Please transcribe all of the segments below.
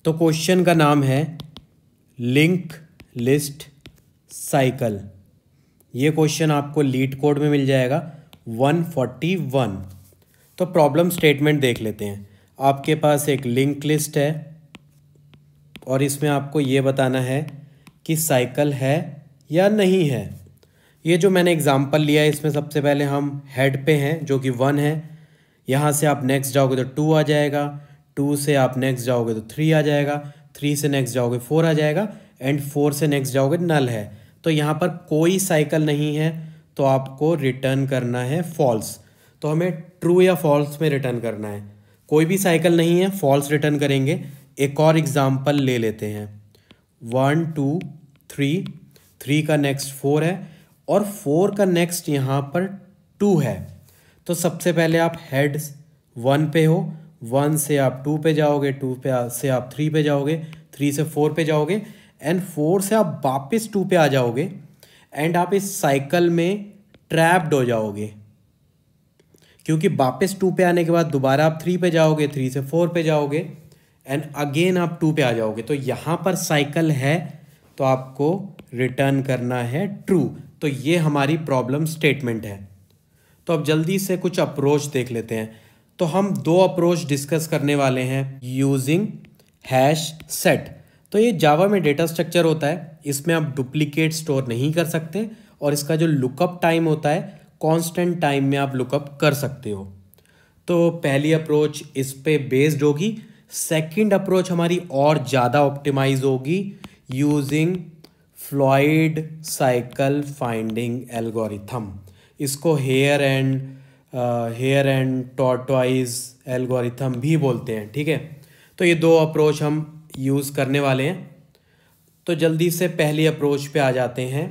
तो क्वेश्चन का नाम है लिंक लिस्ट साइकिल। ये क्वेश्चन आपको लीड कोड में मिल जाएगा 141। तो प्रॉब्लम स्टेटमेंट देख लेते हैं। आपके पास एक लिंक लिस्ट है और इसमें आपको ये बताना है कि साइकिल है या नहीं है। ये जो मैंने एग्जांपल लिया है इसमें सबसे पहले हम हेड पे हैं जो कि 1 है। यहाँ से आप नेक्स्ट जाओगे तो 2 आ जाएगा, 2 से आप नेक्स्ट जाओगे तो 3 आ जाएगा, 3 से नेक्स्ट जाओगे 4 आ जाएगा एंड 4 से नेक्स्ट जाओगे नल है। तो यहाँ पर कोई साइकिल नहीं है तो आपको रिटर्न करना है फॉल्स। तो हमें ट्रू या फॉल्स में रिटर्न करना है। कोई भी साइकिल नहीं है, फॉल्स रिटर्न करेंगे। एक और एग्जांपल ले लेते हैं। 1 2 3, 3 का नेक्स्ट 4 है और 4 का नेक्स्ट यहाँ पर 2 है। तो सबसे पहले आप हेड 1 पे हो, 1 से आप 2 पे जाओगे, 2 पे से आप 3 पे जाओगे, 3 से 4 पे जाओगे एंड 4 से आप वापस 2 पे आ जाओगे एंड आप इस साइकिल में ट्रैप्ड हो जाओगे, क्योंकि वापस 2 पे आने के बाद दोबारा आप 3 पे जाओगे, 3 से 4 पे जाओगे एंड अगेन आप 2 पे आ जाओगे। तो यहाँ पर साइकिल है तो आपको रिटर्न करना है ट्रू। तो ये हमारी प्रॉब्लम स्टेटमेंट है। तो अब जल्दी से कुछ अप्रोच देख लेते हैं। तो हम 2 अप्रोच डिस्कस करने वाले हैं यूजिंग हैश सेट। तो ये जावा में डेटा स्ट्रक्चर होता है, इसमें आप डुप्लीकेट स्टोर नहीं कर सकते और इसका जो लुकअप टाइम होता है कांस्टेंट टाइम में आप लुकअप कर सकते हो। तो पहली अप्रोच इस पे बेस्ड होगी। सेकंड अप्रोच हमारी और ज़्यादा ऑप्टिमाइज होगी using Floyd cycle finding algorithm. इसको हेयर एंड टॉर्टोइज एल्गोरिथम भी बोलते हैं, ठीक है। तो ये 2 अप्रोच हम यूज़ करने वाले हैं। तो जल्दी से पहली अप्रोच पे आ जाते हैं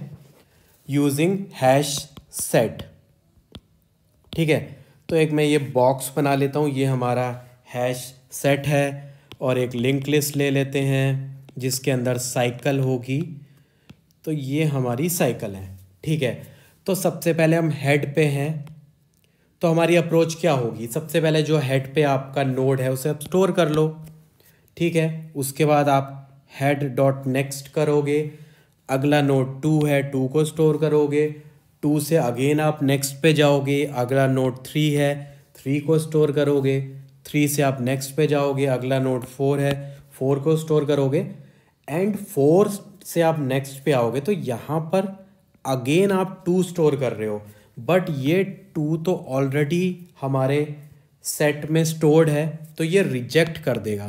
यूजिंग हैश सेट, ठीक है। तो एक मैं ये बॉक्स बना लेता हूँ, ये हमारा हैश सेट है और एक लिंक लिस्ट ले लेते हैं जिसके अंदर साइकिल होगी। तो ये हमारी साइकिल है, ठीक है। तो सबसे पहले हम हेड पे हैं। तो हमारी अप्रोच क्या होगी? सबसे पहले जो हेड पे आपका नोड है उसे आप स्टोर कर लो, ठीक है। उसके बाद आप हेड डॉट नेक्स्ट करोगे, अगला नोड 2 है, 2 को स्टोर करोगे, 2 से अगेन आप नेक्स्ट पे जाओगे, अगला नोड 3 है, 3 को स्टोर करोगे, 3 से आप नेक्स्ट पे जाओगे, अगला नोड 4 है, 4 को स्टोर करोगे एंड 4 से आप नेक्स्ट पे आओगे। तो यहाँ पर अगेन आप 2 स्टोर कर रहे हो, बट ये 2 तो ऑलरेडी हमारे सेट में स्टोर्ड है तो ये रिजेक्ट कर देगा,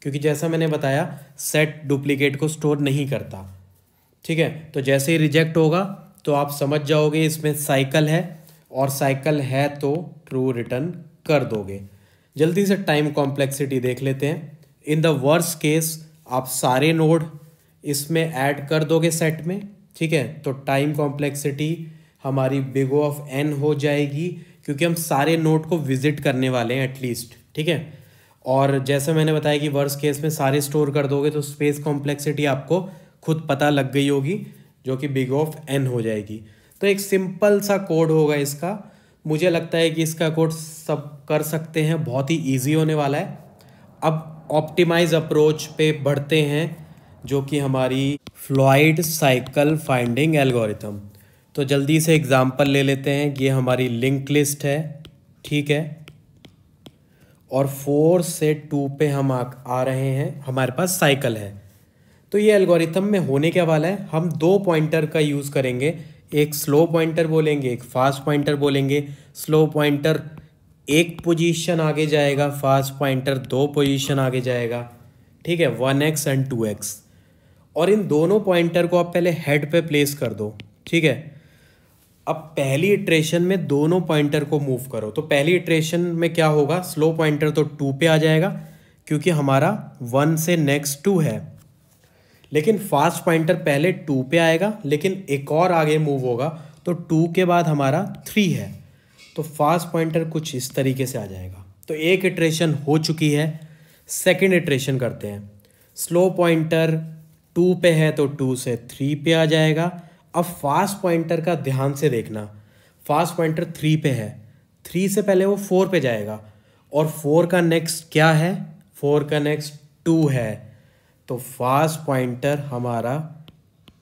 क्योंकि जैसा मैंने बताया सेट डुप्लीकेट को स्टोर नहीं करता, ठीक है। तो जैसे ही रिजेक्ट होगा तो आप समझ जाओगे इसमें साइकिल है और साइकिल है तो ट्रू रिटर्न कर दोगे। जल्दी से टाइम कॉम्प्लेक्सिटी देख लेते हैं। इन द वर्स्ट केस आप सारे नोड इसमें ऐड कर दोगे सेट में, ठीक है। तो टाइम कॉम्प्लेक्सिटी हमारी बिग O ऑफ n हो जाएगी, क्योंकि हम सारे नोड को विजिट करने वाले हैं एटलीस्ट, ठीक है। और जैसे मैंने बताया कि वर्स्ट केस में सारे स्टोर कर दोगे तो स्पेस कॉम्प्लेक्सिटी आपको खुद पता लग गई होगी, जो कि बिग O ऑफ n हो जाएगी। तो एक सिंपल सा कोड होगा इसका। मुझे लगता है कि इसका कोड सब कर सकते हैं, बहुत ही ईजी होने वाला है। अब ऑप्टिमाइज अप्रोच पे बढ़ते हैं जो कि हमारी फ्लॉइड साइकिल फाइंडिंग एल्गोरिथम। तो जल्दी से एग्जांपल ले लेते हैं। ये हमारी लिंक लिस्ट है, ठीक है, और 4 से 2 पे हम आ रहे हैं, हमारे पास साइकिल है। तो ये एल्गोरिथम में होने क्या वाला है, हम 2 पॉइंटर का यूज़ करेंगे। एक स्लो पॉइंटर बोलेंगे, एक फास्ट पॉइंटर बोलेंगे। स्लो पॉइंटर 1 पोजीशन आगे जाएगा, फास्ट पॉइंटर 2 पोजीशन आगे जाएगा, ठीक है, 1x एंड 2x। और इन दोनों पॉइंटर को आप पहले हेड पे प्लेस कर दो, ठीक है। अब पहली इटरेशन में दोनों पॉइंटर को मूव करो। तो पहली इटरेशन में क्या होगा, स्लो पॉइंटर तो 2 पे आ जाएगा क्योंकि हमारा 1 से नेक्स्ट 2 है, लेकिन फास्ट पॉइंटर पहले 2 पे आएगा लेकिन एक और आगे मूव होगा तो 2 के बाद हमारा 3 है। तो फास्ट पॉइंटर कुछ इस तरीके से आ जाएगा। तो एक इटरेशन हो चुकी है। सेकंड इटरेशन करते हैं। स्लो पॉइंटर 2 पे है तो 2 से 3 पे आ जाएगा। अब फास्ट पॉइंटर का ध्यान से देखना, फास्ट पॉइंटर 3 पे है, 3 से पहले वो 4 पे जाएगा और 4 का नेक्स्ट क्या है, 4 का नेक्स्ट 2 है। तो फास्ट पॉइंटर हमारा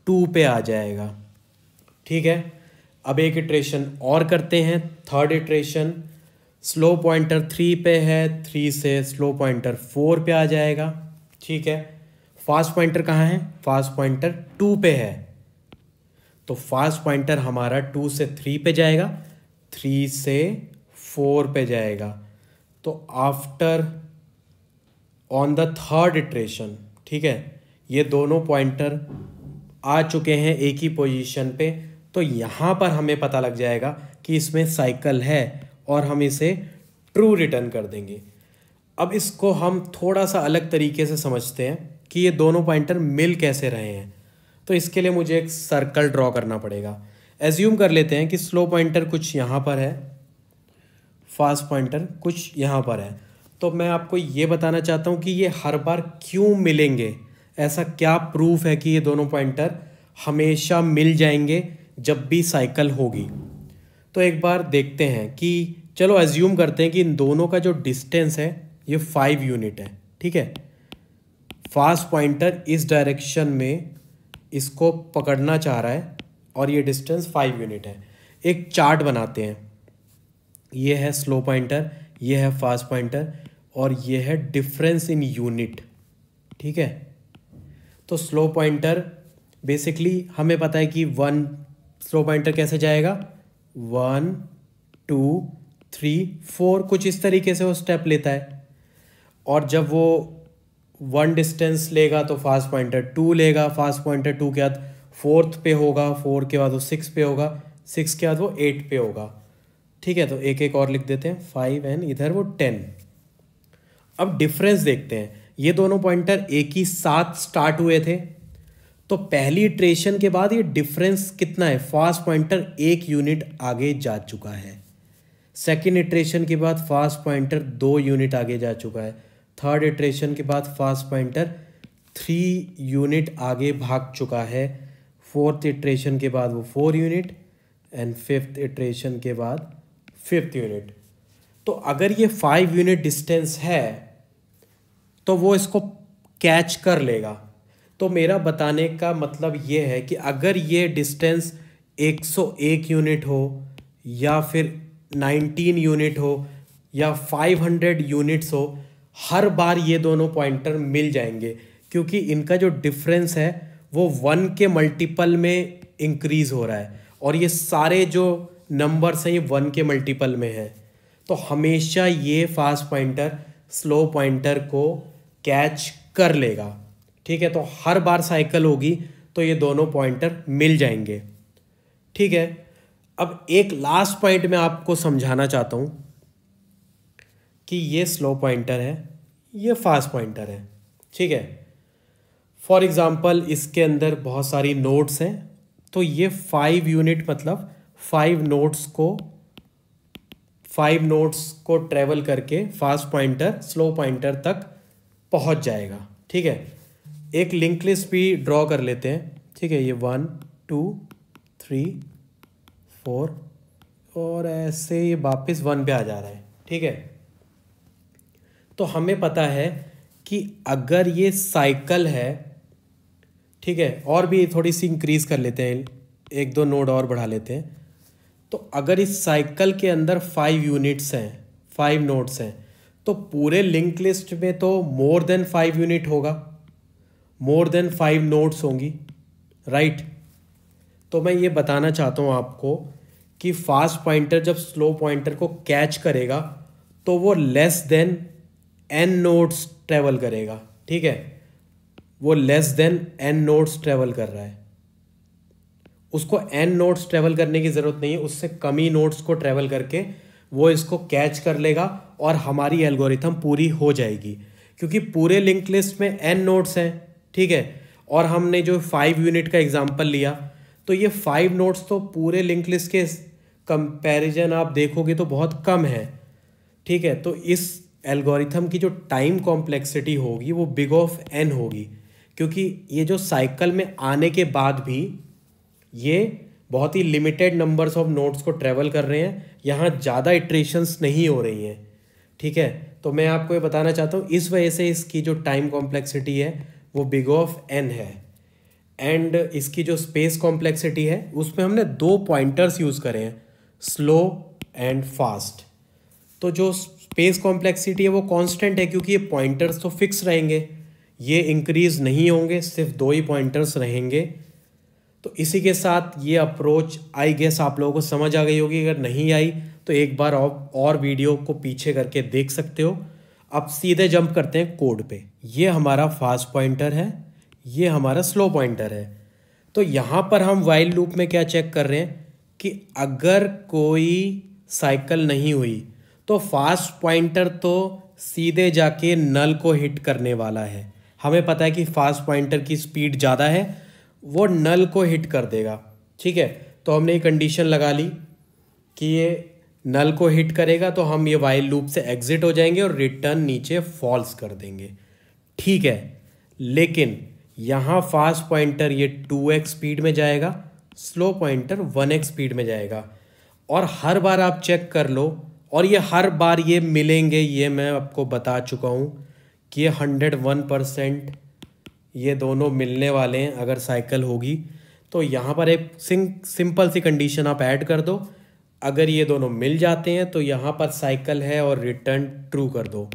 2 पे आ जाएगा। ठीक है, अब एक इटरेशन और करते हैं, थर्ड इटरेशन। स्लो पॉइंटर 3 पे है, 3 से स्लो पॉइंटर 4 पे आ जाएगा। ठीक है, फास्ट पॉइंटर कहाँ है? फास्ट पॉइंटर 2 पे है, तो फास्ट पॉइंटर हमारा 2 से 3 पे जाएगा, 3 से 4 पे जाएगा। तो after on the third iteration, ठीक है, ये दोनों पॉइंटर आ चुके हैं एक ही पोजीशन पे, तो यहाँ पर हमें पता लग जाएगा कि इसमें साइकिल है और हम इसे ट्रू रिटर्न कर देंगे। अब इसको हम थोड़ा सा अलग तरीके से समझते हैं कि ये दोनों पॉइंटर मिल कैसे रहे हैं। तो इसके लिए मुझे एक सर्कल ड्रॉ करना पड़ेगा। एज्यूम कर लेते हैं कि स्लो पॉइंटर कुछ यहाँ पर है, फास्ट पॉइंटर कुछ यहाँ पर है। तो मैं आपको ये बताना चाहता हूँ कि ये हर बार क्यों मिलेंगे, ऐसा क्या प्रूफ है कि ये दोनों पॉइंटर हमेशा मिल जाएंगे जब भी साइकिल होगी। तो एक बार देखते हैं कि चलो एज्यूम करते हैं कि इन दोनों का जो डिस्टेंस है ये 5 यूनिट है। ठीक है, फास्ट पॉइंटर इस डायरेक्शन में इसको पकड़ना चाह रहा है और ये डिस्टेंस 5 यूनिट है। एक चार्ट बनाते हैं, ये है स्लो पॉइंटर, ये है फास्ट पॉइंटर और ये है डिफरेंस इन यूनिट। ठीक है, तो स्लो पॉइंटर बेसिकली हमें पता है कि 1 स्लो पॉइंटर कैसे जाएगा, 1 2 3 4 कुछ इस तरीके से वो स्टेप लेता है। और जब वो 1 डिस्टेंस लेगा तो फास्ट पॉइंटर 2 लेगा, फास्ट पॉइंटर 2 के बाद 4th पे होगा, 4 के बाद वो 6 पे होगा, 6 के बाद वो 8 पे होगा। ठीक है, तो एक एक और लिख देते हैं, 5 एंड इधर वो 10। अब डिफरेंस देखते हैं, ये दोनों पॉइंटर एक ही साथ स्टार्ट हुए थे, तो पहली इटरेशन के बाद ये डिफरेंस कितना है, फास्ट पॉइंटर 1 यूनिट आगे जा चुका है। सेकेंड इटरेशन के बाद फास्ट पॉइंटर 2 यूनिट आगे जा चुका है। थर्ड इटरेशन के बाद फास्ट पॉइंटर 3 यूनिट आगे भाग चुका है। फोर्थ इटरेशन के बाद वो 4 यूनिट एंड फिफ्थ इटरेशन के बाद 5th यूनिट। तो अगर ये 5 यूनिट डिस्टेंस है तो वो इसको कैच कर लेगा। तो मेरा बताने का मतलब ये है कि अगर ये डिस्टेंस 101 यूनिट हो या फिर 19 यूनिट हो या 500 यूनिट्स हो, हर बार ये दोनों पॉइंटर मिल जाएंगे, क्योंकि इनका जो डिफरेंस है वो 1 के मल्टीपल में इंक्रीज हो रहा है और ये सारे जो नंबर्स हैं ये 1 के मल्टीपल में है। तो हमेशा ये फास्ट पॉइंटर स्लो पॉइंटर को कैच कर लेगा। ठीक है, तो हर बार साइकिल होगी तो ये दोनों पॉइंटर मिल जाएंगे। ठीक है, अब एक लास्ट पॉइंट मैं आपको समझाना चाहता हूँ कि ये स्लो पॉइंटर है, ये फास्ट पॉइंटर है। ठीक है, फॉर एग्जांपल इसके अंदर बहुत सारी नोड्स हैं, तो ये 5 यूनिट मतलब 5 नोड्स को ट्रेवल करके फास्ट पॉइंटर स्लो पॉइंटर तक पहुंच जाएगा। ठीक है, एक लिंक लिस्ट भी ड्रॉ कर लेते हैं। ठीक है, ये 1 2 3 4 और ऐसे ये वापस 1 पे आ जा रहा है। ठीक है, तो हमें पता है कि अगर ये साइकिल है, ठीक है, और भी थोड़ी सी इंक्रीज कर लेते हैं, 1-2 नोड और बढ़ा लेते हैं। तो अगर इस साइकिल के अंदर 5 यूनिट्स हैं, 5 नोड्स हैं, तो पूरे लिंक लिस्ट में तो मोर देन 5 यूनिट होगा, मोर देन 5 नोड्स होंगी, राइट। तो मैं ये बताना चाहता हूँ आपको कि फास्ट पॉइंटर जब स्लो पॉइंटर को कैच करेगा तो वो less than n nodes travel करेगा। ठीक है, वो less than n nodes travel कर रहा है, उसको n नोड्स ट्रेवल करने की ज़रूरत नहीं है, उससे कम ही नोड्स को ट्रेवल करके वो इसको कैच कर लेगा और हमारी एल्गोरिथम पूरी हो जाएगी, क्योंकि पूरे लिंक लिस्ट में n नोड्स हैं। ठीक है, और हमने जो 5 यूनिट का एग्जांपल लिया, तो ये 5 नोड्स तो पूरे लिंक लिस्ट के कंपैरिजन आप देखोगे तो बहुत कम है। ठीक है, तो इस एल्गोरिथम की जो टाइम कॉम्प्लेक्सिटी होगी वो बिग ऑफ n होगी, क्योंकि ये जो साइकिल में आने के बाद भी ये बहुत ही लिमिटेड नंबर्स ऑफ नोड्स को ट्रेवल कर रहे हैं, यहाँ ज़्यादा इटरेशंस नहीं हो रही हैं। ठीक है, तो मैं आपको ये बताना चाहता हूँ इस वजह से इसकी जो टाइम कॉम्प्लेक्सिटी है वो बिग ऑफ n है। एंड इसकी जो स्पेस कॉम्प्लेक्सिटी है उसमें हमने 2 पॉइंटर्स यूज़ करे हैं, स्लो एंड फास्ट। तो जो स्पेस कॉम्प्लेक्सिटी है वो कांस्टेंट है क्योंकि ये पॉइंटर्स तो फिक्स रहेंगे, ये इंक्रीज नहीं होंगे, सिर्फ 2 ही पॉइंटर्स रहेंगे। तो इसी के साथ ये अप्रोच आई गेस आप लोगों को समझ आ गई होगी। अगर नहीं आई तो एक बार और वीडियो को पीछे करके देख सकते हो। अब सीधे जंप करते हैं कोड पे। ये हमारा फास्ट पॉइंटर है, ये हमारा स्लो पॉइंटर है। तो यहाँ पर हम वाइल लूप में क्या चेक कर रहे हैं कि अगर कोई साइकिल नहीं हुई तो फास्ट पॉइंटर तो सीधे जाके नल को हिट करने वाला है। हमें पता है कि फास्ट पॉइंटर की स्पीड ज़्यादा है, वो नल को हिट कर देगा। ठीक है, तो हमने ये कंडीशन लगा ली कि ये नल को हिट करेगा, तो हम ये वाइल लूप से एग्जिट हो जाएंगे और रिटर्न नीचे फॉल्स कर देंगे। ठीक है, लेकिन यहाँ फास्ट पॉइंटर ये 2x स्पीड में जाएगा, स्लो पॉइंटर 1x स्पीड में जाएगा। और हर बार आप चेक कर लो, और ये हर बार ये मिलेंगे, ये मैं आपको बता चुका हूँ कि ये 101% ये दोनों मिलने वाले हैं अगर साइकिल होगी। तो यहाँ पर एक सिंपल सी कंडीशन आप ऐड कर दो, अगर ये दोनों मिल जाते हैं तो यहाँ पर साइकिल है और रिटर्न ट्रू कर दो।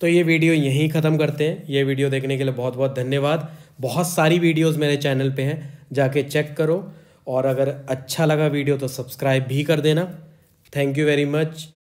तो ये वीडियो यहीं ख़त्म करते हैं। ये वीडियो देखने के लिए बहुत बहुत धन्यवाद। बहुत सारी वीडियोस मेरे चैनल पे हैं, जाके चेक करो। और अगर अच्छा लगा वीडियो तो सब्सक्राइब भी कर देना। Thank you very much.